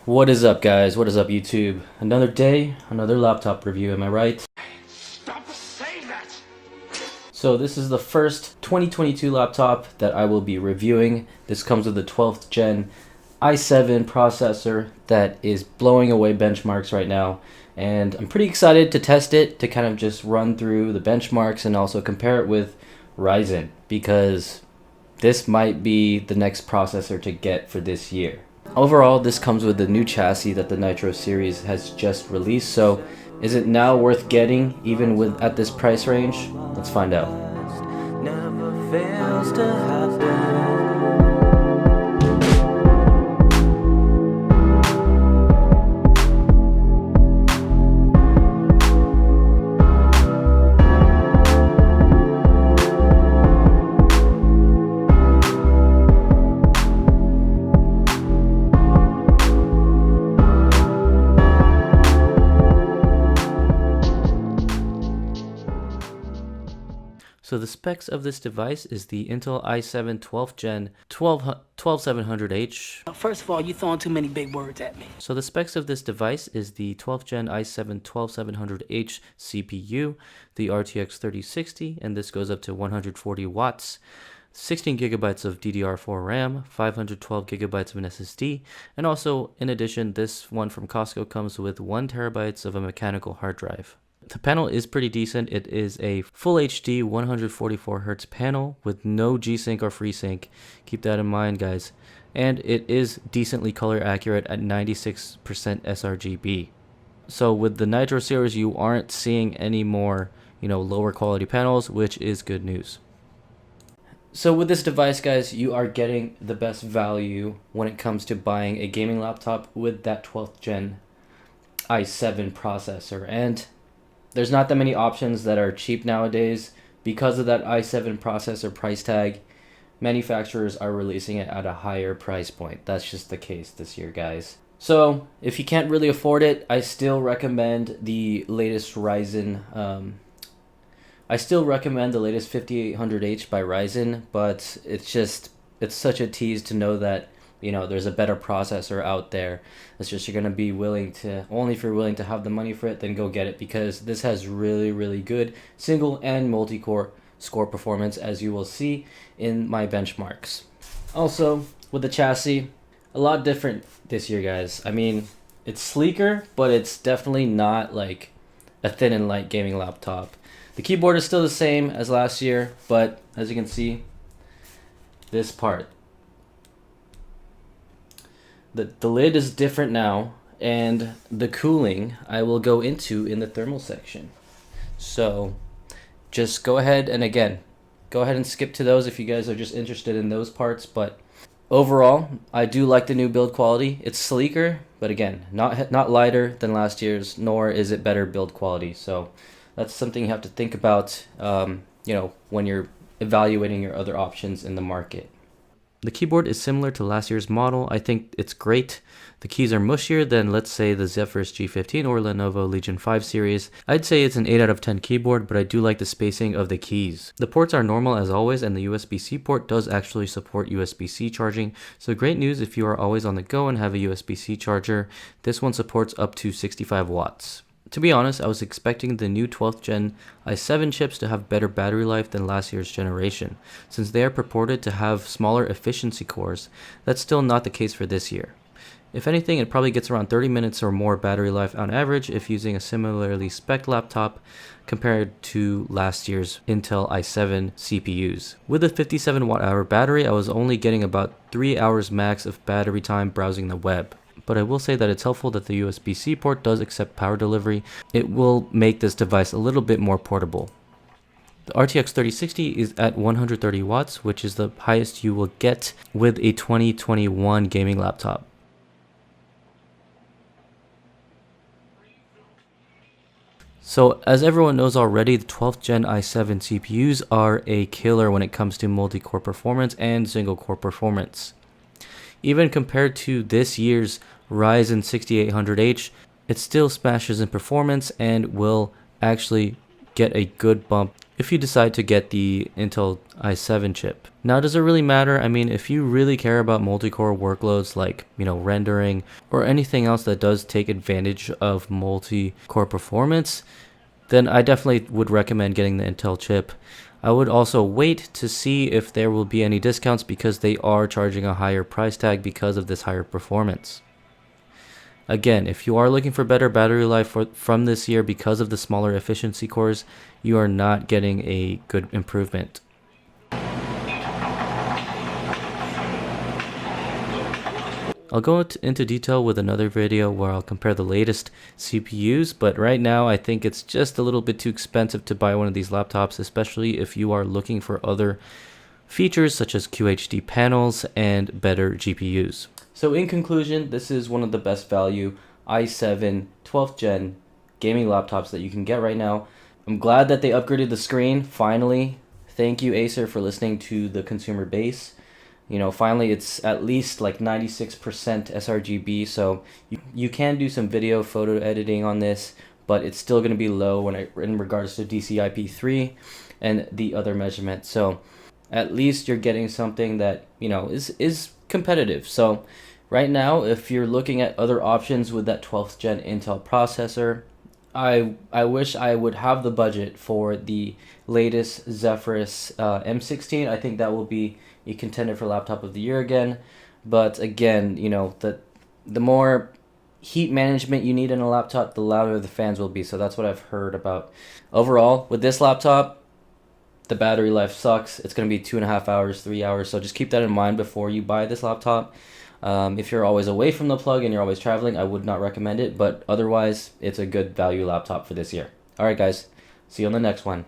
What is up, guys? What is up, YouTube? Another day, another laptop review, am I right? Stop saying that! So this is the first 2022 laptop that I will be reviewing. This comes with the 12th gen i7 processor that is blowing away benchmarks right now. And I'm pretty excited to test it, to kind of just run through the benchmarks and also compare it with Ryzen, because this might be the next processor to get for this year. Overall, this comes with the new chassis that the Nitro series has just released, so is it now worth getting even with at this price range? Let's find out. Never fails to happen. So the specs of this device is the Intel i7 12th gen 12700H. First of all, you're throwing too many big words at me. So the specs of this device is the 12th gen i7 12700H CPU, the RTX 3060, and this goes up to 140 watts. 16 gigabytes of DDR4 RAM, 512 gigabytes of an SSD, and also, in addition, this one from Costco comes with 1 terabytes of a mechanical hard drive. The panel is pretty decent. It is a full HD 144Hz panel with no G-Sync or FreeSync. Keep that in mind, guys. And it is decently color accurate at 96% sRGB. So with the Nitro series, you aren't seeing any more, lower quality panels, which is good news. So with this device, guys, you are getting the best value when it comes to buying a gaming laptop with that 12th gen i7 processor. And there's not that many options that are cheap nowadays. Because of that i7 processor price tag, manufacturers are releasing it at a higher price point. That's just the case this year, guys. So if you can't really afford it, I still recommend the latest Ryzen. I still recommend the latest 5800H by Ryzen, but it's such a tease to know that there's a better processor out there. It's just, you're going to be willing to, only if you're willing to have the money for it, then go get it, because this has really, really good single and multi-core score performance, as you will see in my benchmarks. Also, with the chassis, a lot different this year, guys. I mean, it's sleeker, but it's definitely not like a thin and light gaming laptop. The keyboard is still the same as last year, but as you can see, this part, the lid is different now, and the cooling I will go into in the thermal section. So just go ahead and skip to those if you guys are just interested in those parts. But overall, I do like the new build quality. It's sleeker, but again, not lighter than last year's, nor is it better build quality. So that's something you have to think about, when you're evaluating your other options in the market. The keyboard is similar to last year's model. I think it's great. The keys are mushier than, let's say, the Zephyrus G15 or Lenovo Legion 5 series. I'd say it's an 8 out of 10 keyboard, but I do like the spacing of the keys. The ports are normal as always, and the USB-C port does actually support USB-C charging. So great news if you are always on the go and have a USB-C charger. This one supports up to 65 watts. To be honest, I was expecting the new 12th gen i7 chips to have better battery life than last year's generation, since they are purported to have smaller efficiency cores. That's still not the case for this year. If anything, it probably gets around 30 minutes or more battery life on average if using a similarly spec'd laptop compared to last year's Intel i7 CPUs. With a 57 watt-hour battery, I was only getting about 3 hours max of battery time browsing the web. But I will say that it's helpful that the USB-C port does accept power delivery. It will make this device a little bit more portable. The RTX 3060 is at 130 watts, which is the highest you will get with a 2021 gaming laptop. So as everyone knows already, the 12th gen i7 CPUs are a killer when it comes to multi-core performance and single-core performance. Even compared to this year's Ryzen 6800H, it still smashes in performance and will actually get a good bump if you decide to get the Intel i7 chip. Now, does it really matter? I mean, if you really care about multi-core workloads like, rendering or anything else that does take advantage of multi-core performance, then I definitely would recommend getting the Intel chip. I would also wait to see if there will be any discounts because they are charging a higher price tag because of this higher performance. Again, if you are looking for better battery life from this year because of the smaller efficiency cores, you are not getting a good improvement. I'll go into detail with another video where I'll compare the latest CPUs, but right now I think it's just a little bit too expensive to buy one of these laptops, especially if you are looking for other features such as QHD panels and better GPUs. So in conclusion, this is one of the best value i7 12th gen gaming laptops that you can get right now. I'm glad that they upgraded the screen, finally. Thank you, Acer, for listening to the consumer base. Finally it's at least like 96% sRGB, so you can do some video photo editing on this, but it's still going to be low in regards to DCI-P3 and the other measurements. So at least you're getting something that is competitive. So right now, if you're looking at other options with that 12th gen Intel processor, I wish I would have the budget for the latest Zephyrus M16. I think that will be a contender for laptop of the year again. But again, the more heat management you need in a laptop, the louder the fans will be. So that's what I've heard about. Overall, with this laptop, the battery life sucks. It's going to be 2.5 hours, 3 hours. So just keep that in mind before you buy this laptop. If you're always away from the plug and you're always traveling, I would not recommend it. But otherwise, it's a good value laptop for this year. All right, guys. See you on the next one.